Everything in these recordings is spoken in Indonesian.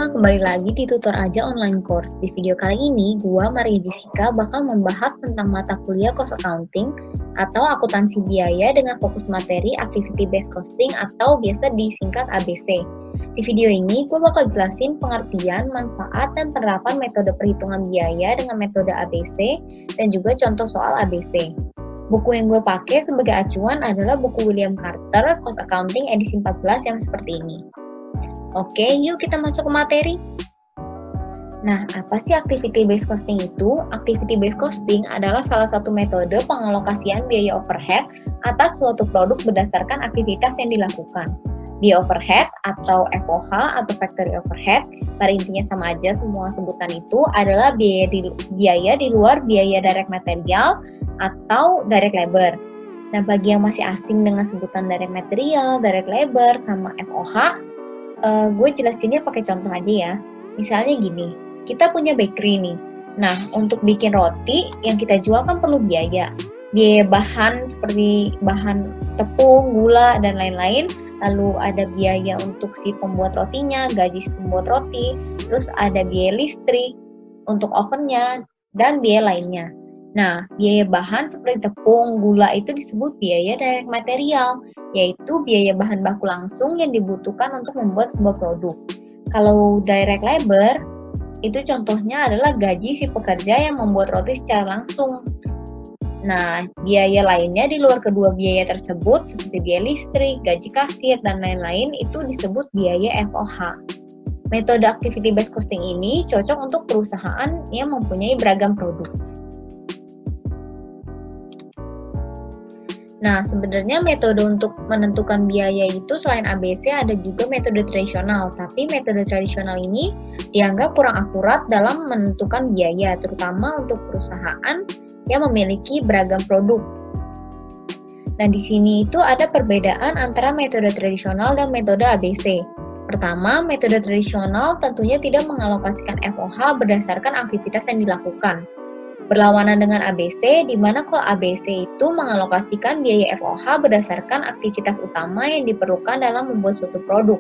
semua, kembali lagi di Tutor Aja Online Course. Di video kali ini, gua Maria Jessica bakal membahas tentang mata kuliah Cost Accounting atau akuntansi biaya dengan fokus materi Activity Based Costing atau biasa disingkat ABC. Di video ini, gue bakal jelasin pengertian, manfaat, dan penerapan metode perhitungan biaya dengan metode ABC dan juga contoh soal ABC. Buku yang gue pakai sebagai acuan adalah buku William Carter, Cost Accounting edisi 14 yang seperti ini. Oke, yuk kita masuk ke materi. Nah, apa sih Activity Based Costing itu? Activity Based Costing adalah salah satu metode pengalokasian biaya overhead atas suatu produk berdasarkan aktivitas yang dilakukan. Biaya overhead atau FOH atau factory overhead, pada intinya sama aja semua sebutan itu adalah biaya di luar biaya direct material atau direct labor. Nah, bagi yang masih asing dengan sebutan direct material, direct labor, sama FOH, gue jelasinnya pakai contoh aja ya. Misalnya gini, kita punya bakery nih. Nah, untuk bikin roti yang kita jual kan perlu biaya. Biaya bahan seperti bahan tepung, gula, dan lain-lain. Lalu ada biaya untuk si pembuat rotinya, gaji si pembuat roti. Terus ada biaya listrik untuk ovennya, dan biaya lainnya. Nah, biaya bahan seperti tepung, gula itu disebut biaya direct material, yaitu biaya bahan baku langsung yang dibutuhkan untuk membuat sebuah produk. Kalau direct labor, itu contohnya adalah gaji si pekerja yang membuat roti secara langsung. Nah, biaya lainnya di luar kedua biaya tersebut, seperti biaya listrik, gaji kasir, dan lain-lain, itu disebut biaya FOH. Metode Activity Based Costing ini cocok untuk perusahaan yang mempunyai beragam produk. Nah, sebenarnya metode untuk menentukan biaya itu selain ABC ada juga metode tradisional, tapi metode tradisional ini dianggap kurang akurat dalam menentukan biaya, terutama untuk perusahaan yang memiliki beragam produk. Nah, di sini itu ada perbedaan antara metode tradisional dan metode ABC. Pertama, metode tradisional tentunya tidak mengalokasikan FOH berdasarkan aktivitas yang dilakukan. Berlawanan dengan ABC, di mana kalau ABC itu mengalokasikan biaya FOH berdasarkan aktivitas utama yang diperlukan dalam membuat suatu produk.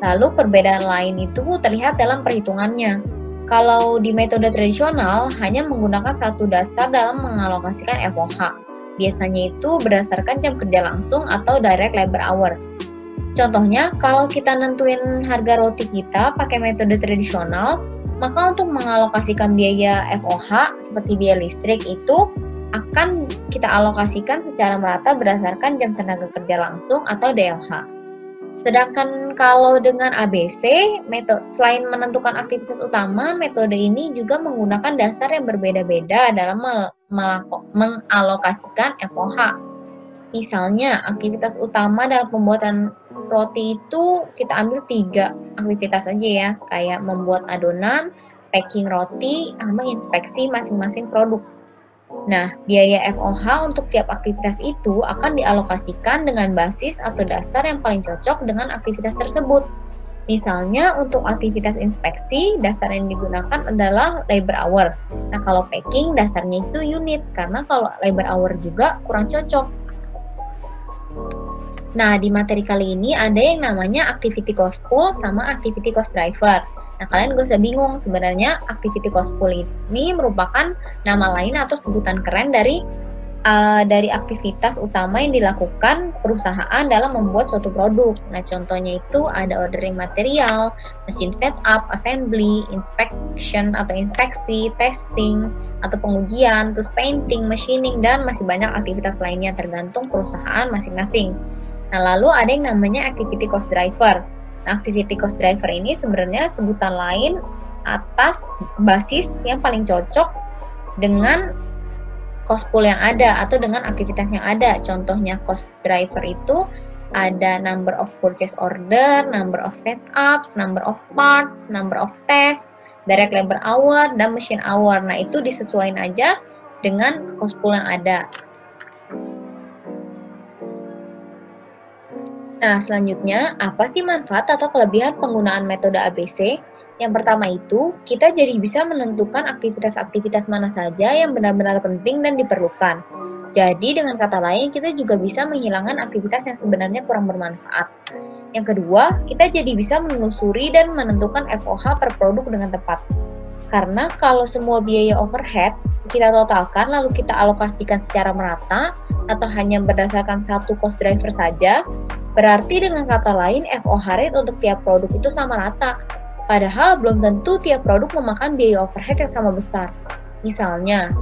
Lalu perbedaan lain itu terlihat dalam perhitungannya. Kalau di metode tradisional, hanya menggunakan satu dasar dalam mengalokasikan FOH. Biasanya itu berdasarkan jam kerja langsung atau direct labor hour. Contohnya, kalau kita nentuin harga roti kita pakai metode tradisional, maka untuk mengalokasikan biaya FOH seperti biaya listrik itu akan kita alokasikan secara merata berdasarkan jam tenaga kerja langsung atau DLH. Sedangkan kalau dengan ABC, selain menentukan aktivitas utama, metode ini juga menggunakan dasar yang berbeda-beda dalam mengalokasikan FOH. Misalnya, aktivitas utama dalam pembuatan roti itu kita ambil 3 aktivitas aja ya, kayak membuat adonan, packing roti, sama inspeksi masing-masing produk. Nah, biaya FOH untuk tiap aktivitas itu akan dialokasikan dengan basis atau dasar yang paling cocok dengan aktivitas tersebut. Misalnya, untuk aktivitas inspeksi, dasar yang digunakan adalah labor hour. Nah, kalau packing, dasarnya itu unit, karena kalau labor hour juga kurang cocok. Nah, di materi kali ini ada yang namanya activity cost pool sama activity cost driver. Nah, kalian gak usah bingung, sebenarnya activity cost pool ini merupakan nama lain atau sebutan keren dari aktivitas utama yang dilakukan perusahaan dalam membuat suatu produk. Nah, contohnya itu ada ordering material, mesin setup, assembly, inspection atau inspeksi, testing atau pengujian, terus painting, machining, dan masih banyak aktivitas lainnya tergantung perusahaan masing-masing. Nah, lalu ada yang namanya activity cost driver. Nah, activity cost driver ini sebenarnya sebutan lain atas basis yang paling cocok dengan cost pool yang ada atau dengan aktivitas yang ada. Contohnya cost driver itu ada number of purchase order, number of setups, number of parts, number of tests, direct labor hour, dan machine hour. Nah, itu disesuaikan aja dengan cost pool yang ada. Nah, selanjutnya, apa sih manfaat atau kelebihan penggunaan metode ABC? Yang pertama itu, kita jadi bisa menentukan aktivitas-aktivitas mana saja yang benar-benar penting dan diperlukan. Jadi dengan kata lain, kita juga bisa menghilangkan aktivitas yang sebenarnya kurang bermanfaat. Yang kedua, kita jadi bisa menelusuri dan menentukan FOH per produk dengan tepat. Karena kalau semua biaya overhead kita totalkan lalu kita alokasikan secara merata atau hanya berdasarkan satu cost driver saja, berarti dengan kata lain FOH rate untuk tiap produk itu sama rata. Padahal belum tentu tiap produk memakan biaya overhead yang sama besar. Misalnya,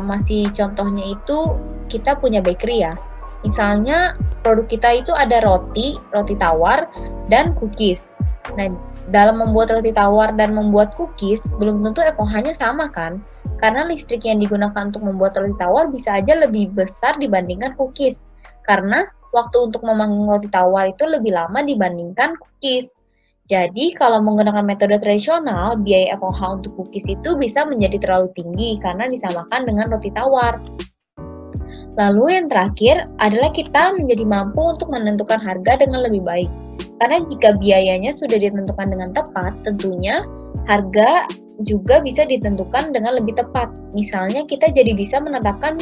masih contohnya itu kita punya bakery ya. Misalnya produk kita itu ada roti tawar, dan cookies. Nah, dalam membuat roti tawar dan membuat cookies, belum tentu FOH-nya sama kan? Karena listrik yang digunakan untuk membuat roti tawar bisa aja lebih besar dibandingkan cookies. Karena waktu untuk memanggang roti tawar itu lebih lama dibandingkan cookies. Jadi, kalau menggunakan metode tradisional, biaya FOH untuk cookies itu bisa menjadi terlalu tinggi karena disamakan dengan roti tawar. Lalu yang terakhir adalah kita menjadi mampu untuk menentukan harga dengan lebih baik. Karena jika biayanya sudah ditentukan dengan tepat, tentunya harga juga bisa ditentukan dengan lebih tepat. Misalnya kita jadi bisa menetapkan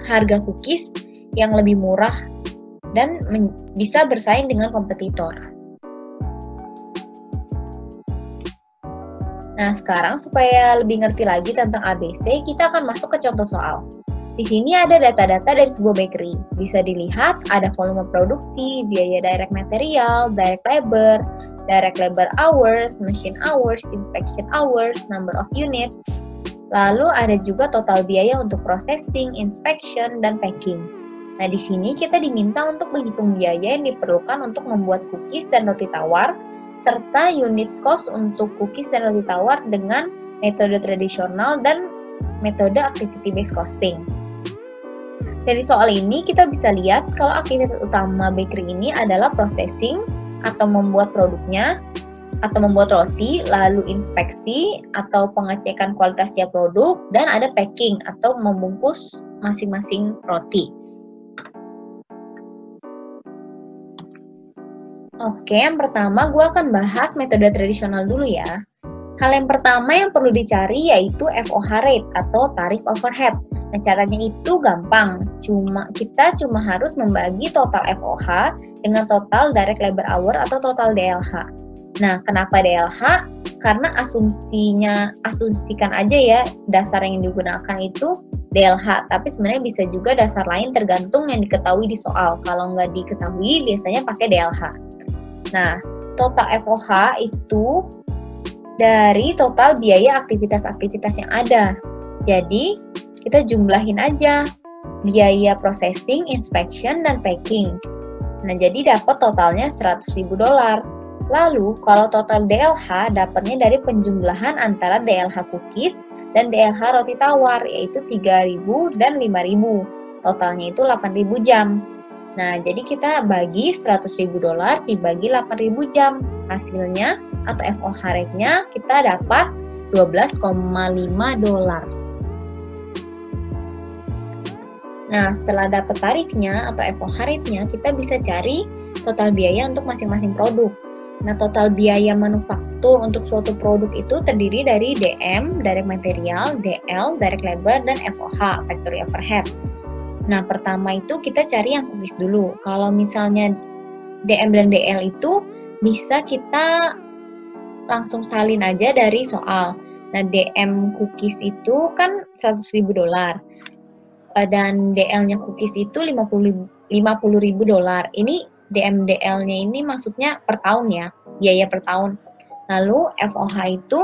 harga cookies yang lebih murah dan bisa bersaing dengan kompetitor. Nah, sekarang supaya lebih ngerti lagi tentang ABC, kita akan masuk ke contoh soal. Di sini ada data-data dari sebuah bakery. Bisa dilihat ada volume produksi, biaya direct material, direct labor hours, machine hours, inspection hours, number of units. Lalu ada juga total biaya untuk processing, inspection, dan packing. Nah, di sini kita diminta untuk menghitung biaya yang diperlukan untuk membuat cookies dan roti tawar, serta unit cost untuk cookies dan roti tawar dengan metode tradisional dan metode activity based costing. Dari soal ini kita bisa lihat kalau aktivitas utama bakery ini adalah processing atau membuat produknya, atau membuat roti, lalu inspeksi atau pengecekan kualitas tiap produk, dan ada packing atau membungkus masing-masing roti. Oke, yang pertama gue akan bahas metode tradisional dulu ya. Hal yang pertama yang perlu dicari yaitu FOH rate atau tarif overhead. Nah, caranya itu gampang. Kita cuma harus membagi total FOH dengan total direct labor hour atau total DLH. Nah, kenapa DLH? Karena asumsikan aja ya, dasar yang digunakan itu DLH, tapi sebenarnya bisa juga dasar lain tergantung yang diketahui di soal. Kalau nggak diketahui, biasanya pakai DLH. Nah, total FOH itu dari total biaya aktivitas-aktivitas yang ada. Jadi, kita jumlahin aja biaya processing, inspection, dan packing. Nah, jadi dapat totalnya $100.000. Lalu, kalau total DLH dapatnya dari penjumlahan antara DLH cookies dan DLH roti tawar, yaitu 3.000 dan 5.000. Totalnya itu 8.000 jam. Nah, jadi kita bagi $100.000 dibagi 8.000 jam. Hasilnya atau FOH rate-nya kita dapat $12,5. Nah, setelah dapat tarifnya atau FOH rate-nya, kita bisa cari total biaya untuk masing-masing produk. Nah, total biaya manufaktur untuk suatu produk itu terdiri dari DM, direct material, DL, direct labor, dan FOH, factory overhead. Nah, pertama itu kita cari yang cookies dulu. Kalau misalnya DM dan DL itu bisa kita langsung salin aja dari soal. Nah, DM cookies itu kan $100.000 dan DL-nya cookies itu $50.000. Ini DM DL-nya ini maksudnya per tahun ya, biaya per tahun. Lalu FOH itu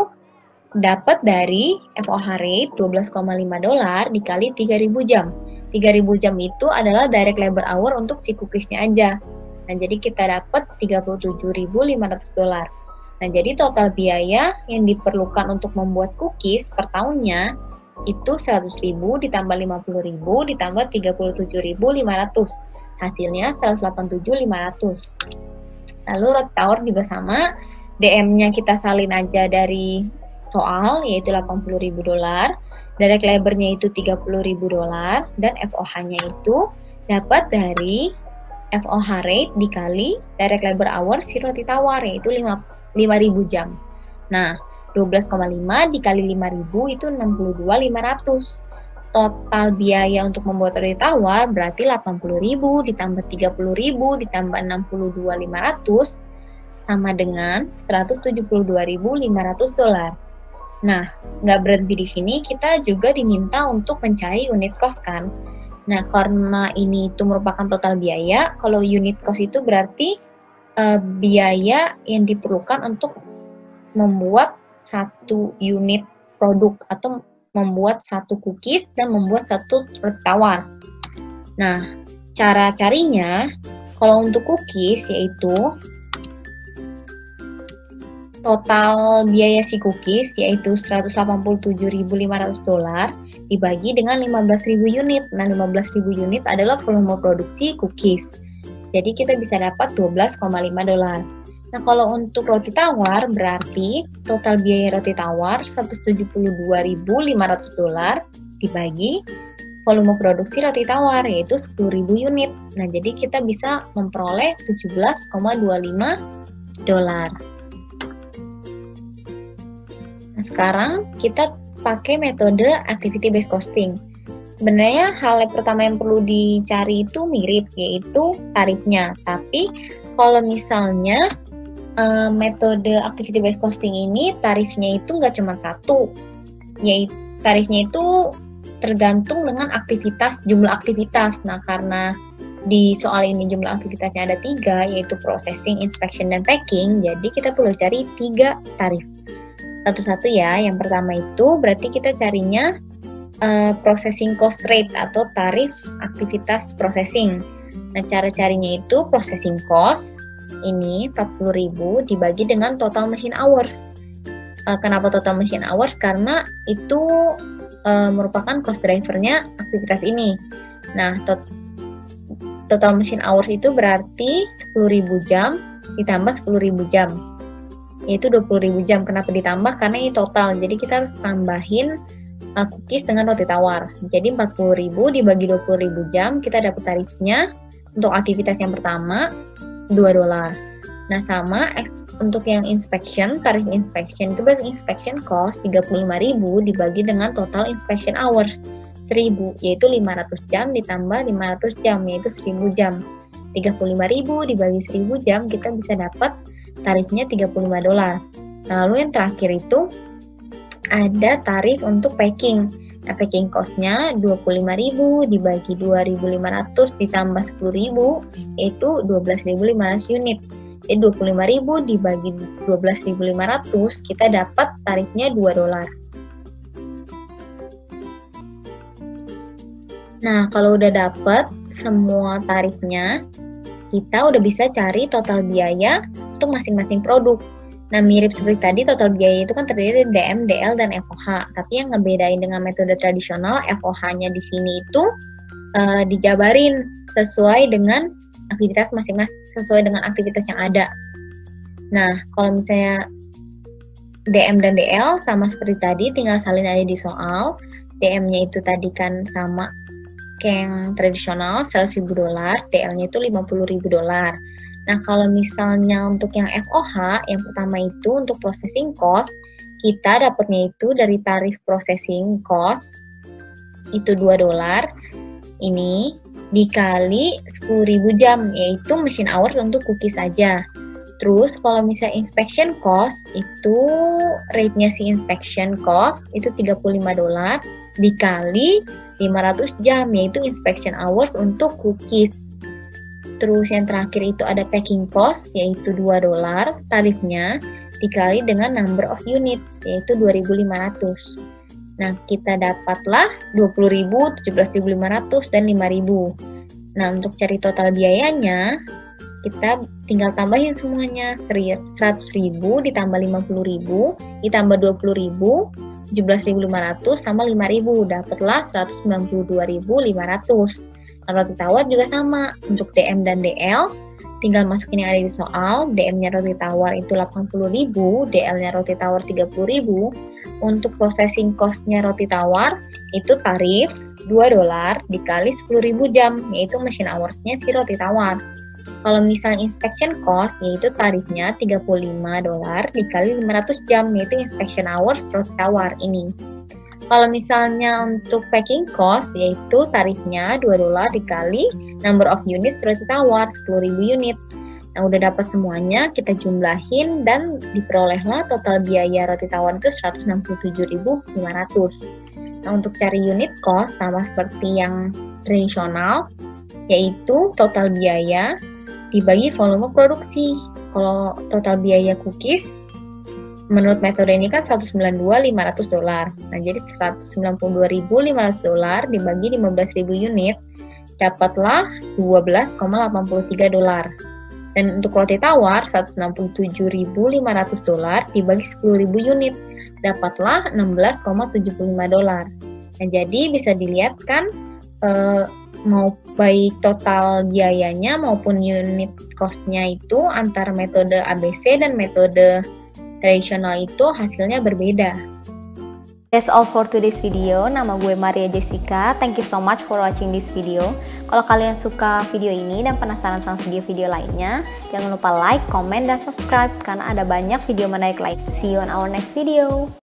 dapat dari FOH rate $12,5 dikali 3.000 jam. 3.000 jam itu adalah direct labor hour untuk si cookiesnya aja. Nah, jadi kita dapat $37.500. Nah, jadi total biaya yang diperlukan untuk membuat cookies per tahunnya itu 100.000 ditambah 50.000 ditambah 37.500. Hasilnya 187.500. Lalu roti tawar juga sama. DM-nya kita salin aja dari soal, yaitu $80.000. Direct labor-nya itu $30.000 dan FOH-nya itu dapat dari FOH rate dikali direct labor hour si roti tawar, yaitu 5.000 jam. Nah, 12,5 dikali 5.000 itu 62.500. total biaya untuk membuat roti tawar berarti 80.000 ditambah 30.000 ditambah 62.500 sama dengan 172.500 dolar. Nah, nggak berhenti di sini, kita juga diminta untuk mencari unit cost kan. Nah, karena ini itu merupakan total biaya, kalau unit cost itu berarti biaya yang diperlukan untuk membuat satu unit produk atau membuat satu cookies dan membuat satu roti tawar. Nah, cara carinya, kalau untuk cookies yaitu total biaya si cookies yaitu 187.500 dolar dibagi dengan 15.000 unit. Nah, 15.000 unit adalah volume produksi cookies. Jadi kita bisa dapat 12,5 dolar. Nah, kalau untuk roti tawar berarti total biaya roti tawar 172.500 dolar dibagi volume produksi roti tawar yaitu 10.000 unit. Nah, jadi kita bisa memperoleh 17,25 dolar. Nah, sekarang kita pakai metode activity based costing. Sebenarnya hal yang pertama yang perlu dicari itu mirip, yaitu tarifnya. Tapi kalau misalnya metode activity based costing ini tarifnya itu nggak cuma satu, yaitu tarifnya itu tergantung dengan aktivitas, jumlah aktivitas. Nah, karena di soal ini jumlah aktivitasnya ada 3, yaitu processing, inspection, dan packing, jadi kita perlu cari 3 tarif. Satu-satu ya. Yang pertama itu berarti kita carinya processing cost rate atau tarif aktivitas processing. Nah, cara carinya itu processing cost ini 40.000 dibagi dengan total machine hours. Kenapa total machine hours? Karena itu merupakan cost drivernya aktivitas ini. Nah, total machine hours itu berarti 10.000 jam ditambah 10.000 jam. Yaitu 20.000 jam. Kenapa ditambah? Karena ini total. Jadi kita harus tambahin cookies dengan roti tawar. Jadi 40.000 dibagi 20.000 jam, kita dapat tarifnya untuk aktivitas yang pertama 2 dolar. Nah, sama untuk yang inspection, tarif inspection itu berarti inspection cost 35.000 dibagi dengan total inspection hours 1.000, yaitu 500 jam ditambah 500 jam, yaitu 1.000 jam. 35.000 dibagi 1.000 jam, kita bisa dapat tarifnya 35 dolar. Nah, lalu yang terakhir itu ada tarif untuk packing. Nah, packing cost-nya 25.000 dibagi 2.500 ditambah 10.000 yaitu 12.500 unit. Jadi 25.000 dibagi 12.500 kita dapat tarifnya 2 dolar. Nah, kalau udah dapat semua tarifnya, kita udah bisa cari total biaya untuk masing-masing produk. Nah, mirip seperti tadi, total biaya itu kan terdiri dari DM, DL, dan FOH. Tapi yang ngebedain dengan metode tradisional, FOH-nya di sini itu dijabarin sesuai dengan aktivitas masing-masing, sesuai dengan aktivitas yang ada. Nah, kalau misalnya DM dan DL sama seperti tadi, tinggal salin aja di soal. DM-nya itu tadi kan sama kayak yang tradisional, 100.000 dolar, DL-nya itu 50.000 dolar. Nah, kalau misalnya untuk yang FOH, yang pertama itu untuk processing cost, kita dapatnya itu dari tarif processing cost, itu 2 dolar, ini dikali 10.000 jam, yaitu machine hours untuk cookies saja. Terus, kalau misalnya inspection cost, itu rate-nya si inspection cost, itu 35 dolar, dikali 500 jam, yaitu inspection hours untuk cookies. Terus yang terakhir itu ada packing cost, yaitu 2 dolar tarifnya, dikali dengan number of units, yaitu 2.500. Nah, kita dapatlah 20.000, 17.500, dan 5.000. Nah, untuk cari total biayanya, kita tinggal tambahin semuanya. 100.000 ditambah 50.000, ditambah 20.000, 17.500, sama 5.000. Dapatlah 192.500. Roti tawar juga sama, untuk DM dan DL, tinggal masukin yang ada di soal. DM-nya roti tawar itu 80.000, DL-nya roti tawar 30.000. Untuk processing cost-nya roti tawar, itu tarif 2 dolar dikali 10.000 jam, yaitu machine hours-nya si roti tawar. Kalau misalnya inspection cost, yaitu tarifnya 35 dolar dikali 500 jam, yaitu inspection hours roti tawar ini. Kalau misalnya untuk packing cost, yaitu tarifnya $2 dikali number of units roti tawar, 10.000 unit. Nah, udah dapat semuanya, kita jumlahin dan diperolehlah total biaya roti tawar itu 167.500. Nah, untuk cari unit cost sama seperti yang tradisional, yaitu total biaya dibagi volume produksi. Kalau total biaya cookies, menurut metode ini kan $192.500. Nah, jadi $192.500 dibagi 15.000 unit, dapatlah $12,83. Dan untuk roti tawar, $167.500 dibagi 10.000 unit, dapatlah $16,75. Nah, jadi bisa dilihat kan, mau baik total biayanya maupun unit cost-nya itu antara metode ABC dan metode tradisional itu hasilnya berbeda. That's all for today's video. Nama gue Maria Jessica. Thank you so much for watching this video. Kalau kalian suka video ini dan penasaran sama video-video lainnya, jangan lupa like, comment, dan subscribe karena ada banyak video menarik lain. See you on our next video.